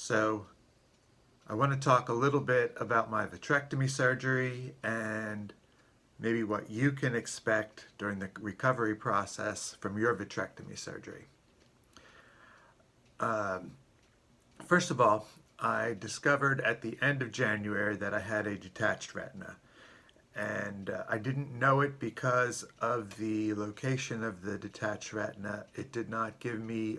So I want to talk a little bit about my vitrectomy surgery and maybe what you can expect during the recovery process from your vitrectomy surgery. First of all, I discovered at the end of January that I had a detached retina. And I didn't know it because of the location of the detached retina. It did not give me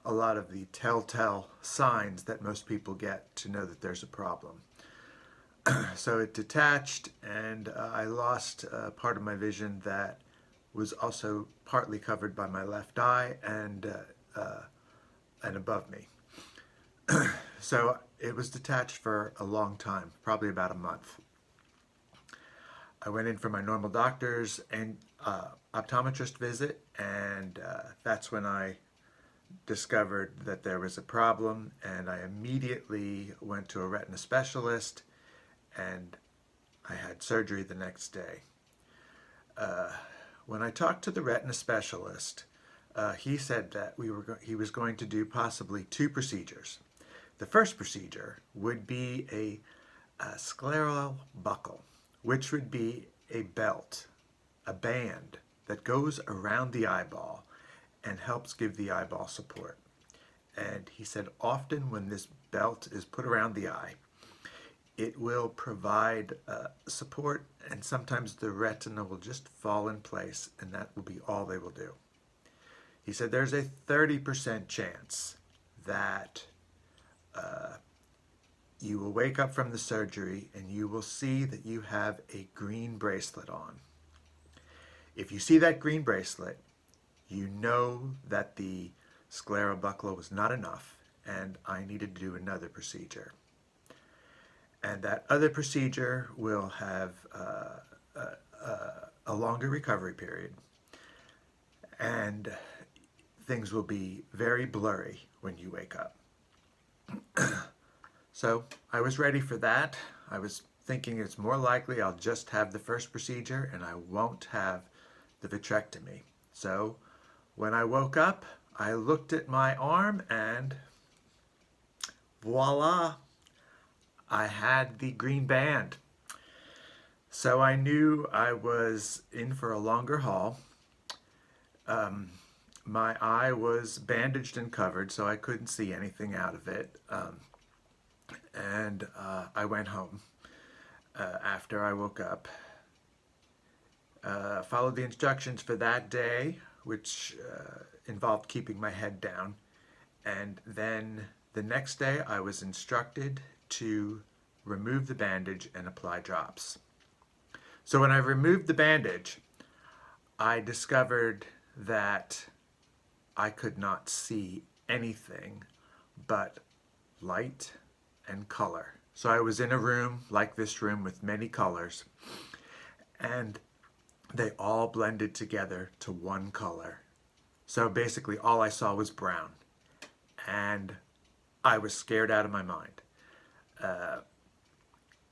a lot of the telltale signs that most people get to know that there's a problem. So it detached, and I lost part of my vision that was also partly covered by my left eye and above me. So it was detached for a long time, probably about a month. I went in for my normal doctor's and optometrist visit, and that's when I discovered that there was a problem, and I immediately went to a retina specialist, and I had surgery the next day. When I talked to the retina specialist, he said that he was going to do possibly two procedures. The first procedure would be a scleral buckle, which would be a belt, a band that goes around the eyeball and helps give the eyeball support. And he said often when this belt is put around the eye, it will provide support, and sometimes the retina will just fall in place, and that will be all they will do. He said there's a 30% chance that you will wake up from the surgery and you will see that you have a green bracelet on. If you see that green bracelet, you know that the scleral buckle was not enough and I needed to do another procedure. And that other procedure will have a longer recovery period, and things will be very blurry when you wake up. So I was ready for that. I was thinking it's more likely I'll just have the first procedure and I won't have the vitrectomy. So when I woke up, I looked at my arm and voila, I had the green band. So I knew I was in for a longer haul. My eye was bandaged and covered, so I couldn't see anything out of it. And I went home after I woke up. Followed the instructions for that day, which involved keeping my head down. And then the next day I was instructed to remove the bandage and apply drops. So when I removed the bandage, I discovered that I could not see anything but light and color. So I was in a room like this room with many colors, and they all blended together to one color. So basically all I saw was brown, and I was scared out of my mind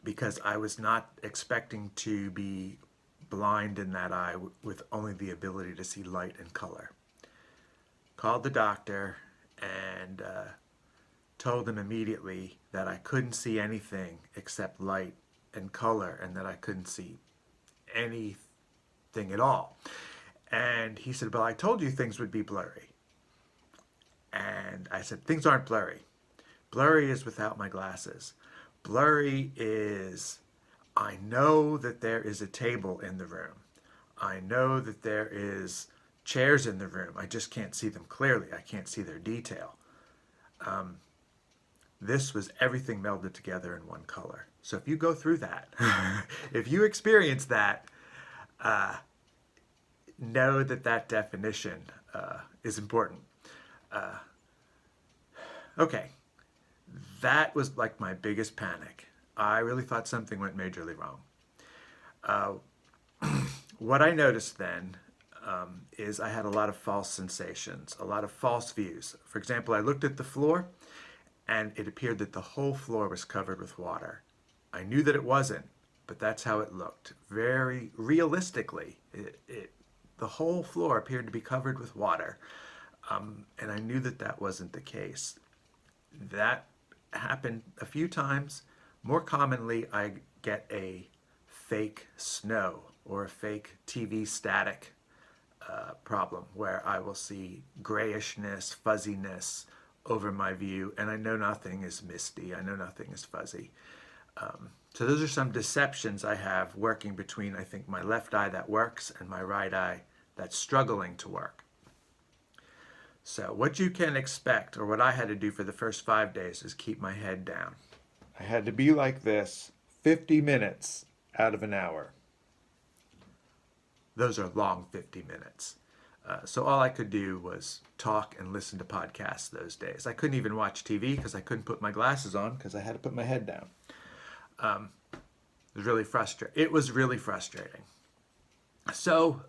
because I was not expecting to be blind in that eye with only the ability to see light and color. Called the doctor and told him immediately that I couldn't see anything except light and color, and that I couldn't see anything at all. And he said, well, I told you things would be blurry. And I said, things aren't blurry. Blurry is without my glasses. Blurry is, I know that there is a table in the room. I know that there is chairs in the room. I just can't see them clearly. I can't see their detail. This was everything melded together in one color. So if you go through that, if you experience that, know that that definition is important. Okay, that was like my biggest panic. I really thought something went majorly wrong. What I noticed then is I had a lot of false sensations, a lot of false views. For example, I looked at the floor and it appeared that the whole floor was covered with water. I knew that it wasn't, but that's how it looked. Very realistically, the whole floor appeared to be covered with water. And I knew that that wasn't the case. That happened a few times. More commonly, I get a fake snow or a fake TV static problem where I will see grayishness, fuzziness over my view, and I know nothing is misty. I know nothing is fuzzy. So those are some deceptions I have working between, I think, my left eye that works and my right eye that's struggling to work. So what you can expect, or what I had to do for the first 5 days, is keep my head down. I had to be like this 50 minutes out of an hour. Those are long 50 minutes. So all I could do was talk and listen to podcasts those days. I couldn't even watch TV because I couldn't put my glasses on because I had to put my head down. It was really frustrating. It was really frustrating. So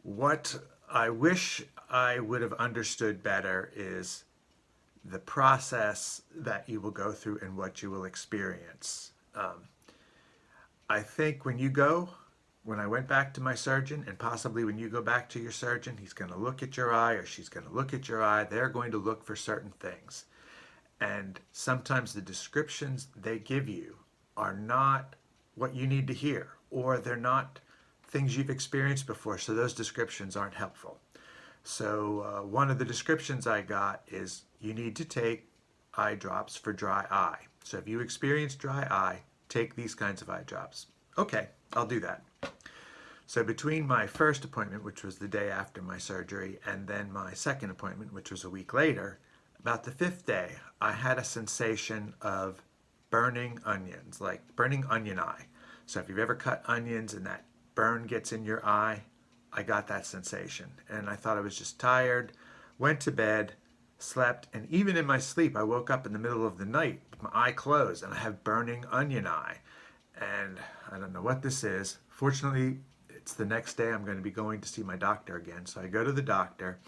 what I wish I would have understood better is the process that you will go through and what you will experience. I think when I went back to my surgeon, and possibly when you go back to your surgeon, he's going to look at your eye or she's going to look at your eye. They're going to look for certain things. And sometimes the descriptions they give you are not what you need to hear, or they're not things you've experienced before, so those descriptions aren't helpful. So one of the descriptions I got is you need to take eye drops for dry eye. So if you experience dry eye, take these kinds of eye drops. Okay, I'll do that. So between my first appointment, which was the day after my surgery, and then my second appointment, which was a week later, about the 5th day, I had a sensation of burning onions, like burning onion eye. So if you've ever cut onions and that burn gets in your eye, I got that sensation. And I thought I was just tired, went to bed, slept, and even in my sleep, I woke up in the middle of the night with my eye closed and I have burning onion eye. And I don't know what this is. Fortunately, it's the next day I'm going to be going to see my doctor again. So I go to the doctor.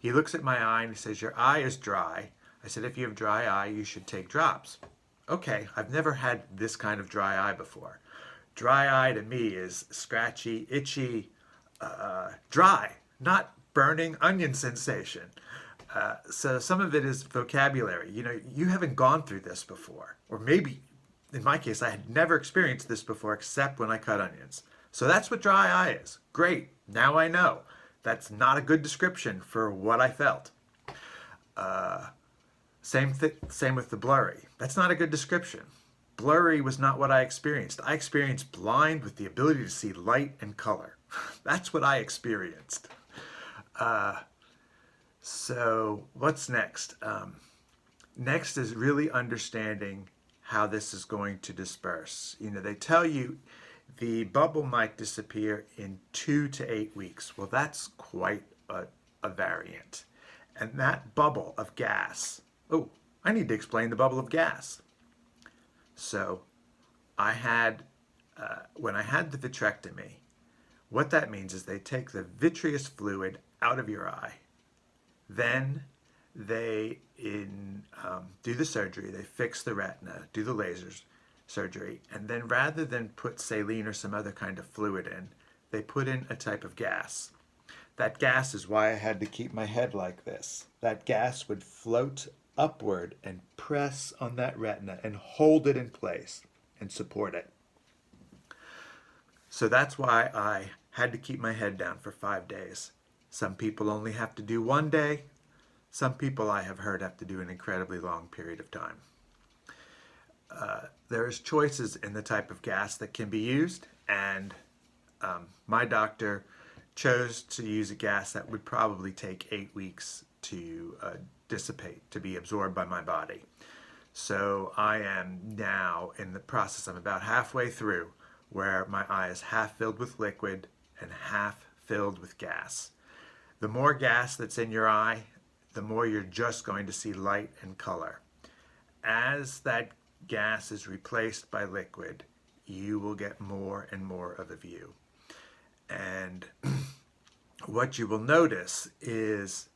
He looks at my eye and he says, your eye is dry. I said, if you have dry eye, you should take drops. Okay, I've never had this kind of dry eye before. Dry eye to me is scratchy, itchy, dry, not burning onion sensation. So some of it is vocabulary. You know, you haven't gone through this before. Or maybe, in my case, I had never experienced this before except when I cut onions. So that's what dry eye is. Great, now I know. That's not a good description for what I felt. Same with the blurry. That's not a good description. Blurry was not what I experienced. I experienced blind with the ability to see light and color. That's what I experienced. So what's next? Next is really understanding how this is going to disperse. You know, they tell you the bubble might disappear in 2 to 8 weeks. Well, that's quite a variant. And that bubble of gas, oh, I need to explain the bubble of gas. So when I had the vitrectomy, what that means is they take the vitreous fluid out of your eye. Then they do the surgery, they fix the retina, do the lasers surgery, and then rather than put saline or some other kind of fluid in, they put in a type of gas. That gas is why I had to keep my head like this. That gas would float upward and press on that retina and hold it in place and support it. So that's why I had to keep my head down for 5 days. Some people only have to do 1 day. Some people I have heard have to do an incredibly long period of time. There's choices in the type of gas that can be used, and my doctor chose to use a gas that would probably take 8 weeks to dissipate, to be absorbed by my body. So I am now in the process, I'm about halfway through, where my eye is half filled with liquid and half filled with gas. The more gas that's in your eye, the more you're just going to see light and color. As that gas is replaced by liquid, you will get more and more of a view. And what you will notice is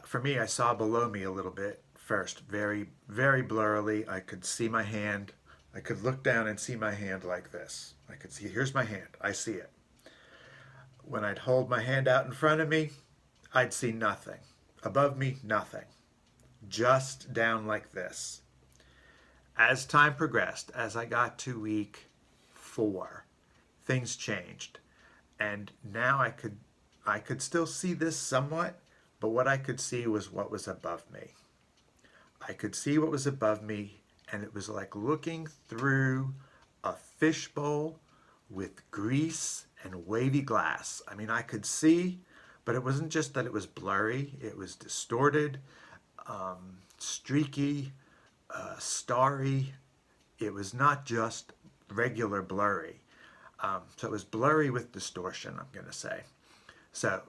for me, I saw below me a little bit first, very, very blurrily. I could see my hand. I could look down and see my hand like this. I could see, here's my hand. I see it. When I'd hold my hand out in front of me, I'd see nothing. Above me, nothing. Just down like this. As time progressed, as I got to week 4, things changed. And now I could still see this somewhat, but what I could see was what was above me. I could see what was above me, and it was like looking through a fishbowl with grease and wavy glass. I mean, I could see, but it wasn't just that it was blurry, it was distorted, streaky, starry. It was not just regular blurry. So it was blurry with distortion, I'm going to say. So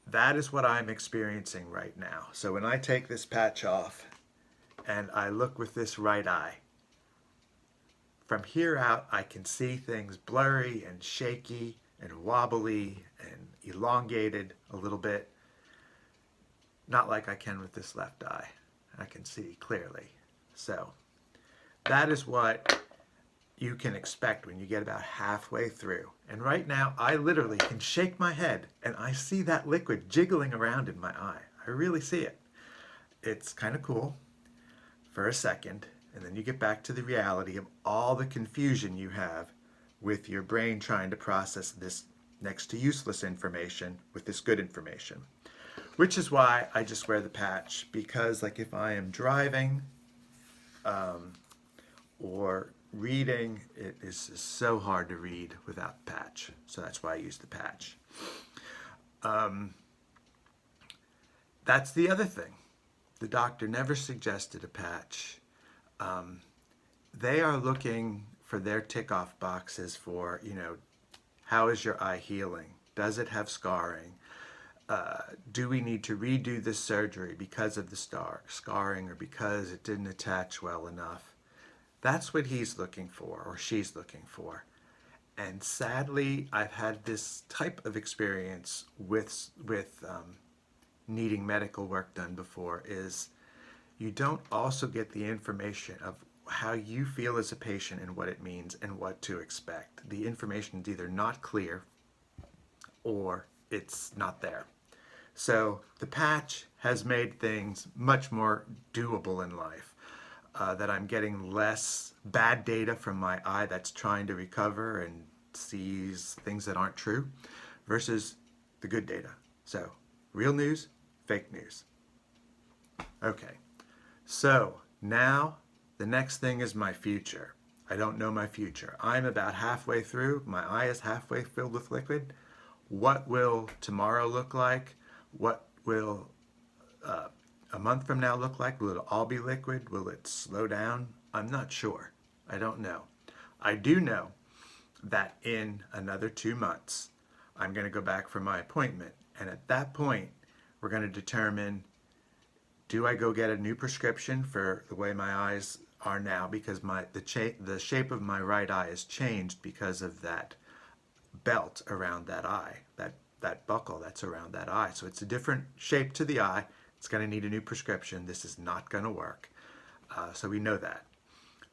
that is what I'm experiencing right now. So when I take this patch off and I look with this right eye, from here out I can see things blurry and shaky and wobbly and elongated a little bit. Not like I can with this left eye. I can see clearly. So that is what you can expect when you get about halfway through. And right now, I literally can shake my head and I see that liquid jiggling around in my eye. I really see it. It's kind of cool for a second, and then you get back to the reality of all the confusion you have with your brain trying to process this next to useless information with this good information. Which is why I just wear the patch, because like if I am driving or reading, it is so hard to read without the patch. So that's why I use the patch. That's the other thing. The doctor never suggested a patch. They are looking for their tick-off boxes for, how is your eye healing? Does it have scarring? Do we need to redo this surgery because of the scarring or because it didn't attach well enough? That's what he's looking for, or she's looking for. And sadly, I've had this type of experience with needing medical work done before, is you don't also get the information of how you feel as a patient and what it means and what to expect. The information is either not clear or it's not there. So the patch has made things much more doable in life. That I'm getting less bad data from my eye that's trying to recover and sees things that aren't true versus the good data. So real news, fake news. Okay, so now the next thing is my future. I don't know my future. I'm about halfway through. My eye is halfway filled with liquid. What will tomorrow look like? What will a month from now look like? Will it all be liquid? Will it slow down? I'm not sure. I don't know. I do know that in another 2 months, I'm going to go back for my appointment. And at that point, we're going to determine, do I go get a new prescription for the way my eyes are now, because the shape of my right eye has changed because of that belt around that eye, that buckle that's around that eye. So it's a different shape to the eye. It's going to need a new prescription. This is not going to work. So we know that.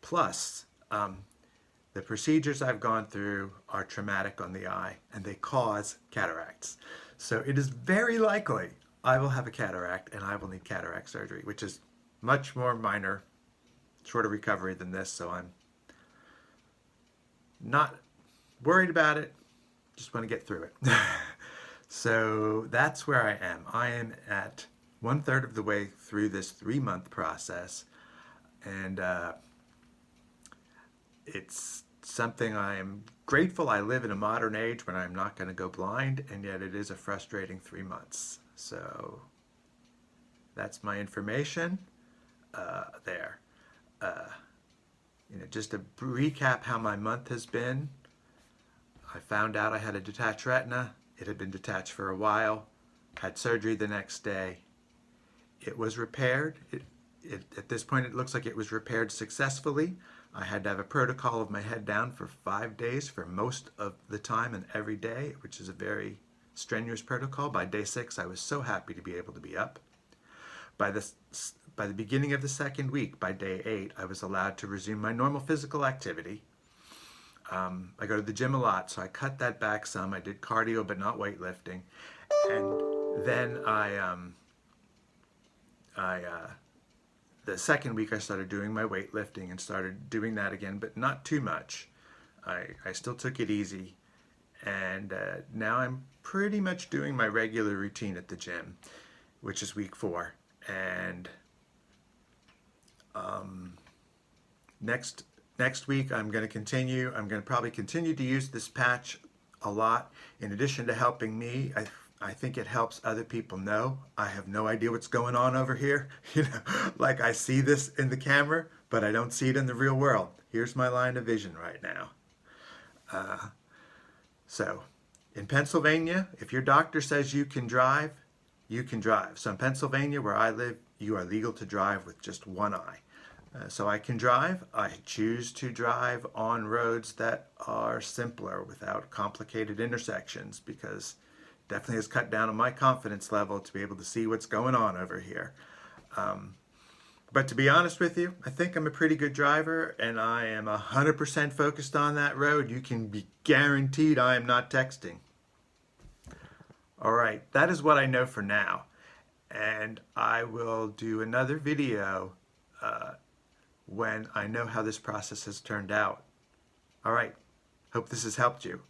Plus, the procedures I've gone through are traumatic on the eye, and they cause cataracts. So it is very likely I will have a cataract, and I will need cataract surgery, which is much more minor, shorter recovery than this. So I'm not worried about it. Just want to get through it. So that's where I am. I am at 1/3 of the way through this 3-month process, and it's something I am grateful I live in a modern age when I'm not going to go blind, and yet it is a frustrating 3 months. So that's my information there. Just to recap how my month has been, I found out I had a detached retina. It had been detached for a while. Had surgery the next day. It was repaired. At this point, it looks like it was repaired successfully. I had to have a protocol of my head down for 5 days for most of the time and every day, which is a very strenuous protocol. By day 6, I was so happy to be able to be up. By the beginning of the second week, by day 8, I was allowed to resume my normal physical activity. I go to the gym a lot, so I cut that back some. I did cardio, but not weightlifting. And Then the second week I started doing my weightlifting and started doing that again, but not too much. I still took it easy, and now I'm pretty much doing my regular routine at the gym, which is week 4. And next week I'm going to continue. I'm going to probably continue to use this patch a lot. In addition to helping me, I think it helps other people know. I have no idea what's going on over here. Like I see this in the camera, but I don't see it in the real world. Here's my line of vision right now. So, in Pennsylvania, if your doctor says you can drive, you can drive. So in Pennsylvania, where I live, you are legal to drive with just one eye. So I can drive. I choose to drive on roads that are simpler without complicated intersections, because it definitely has cut down on my confidence level to be able to see what's going on over here. But to be honest with you, I think I'm a pretty good driver, and I am 100% focused on that road. You can be guaranteed I am not texting. All right, that is what I know for now. And I will do another video when I know how this process has turned out. All right, hope this has helped you.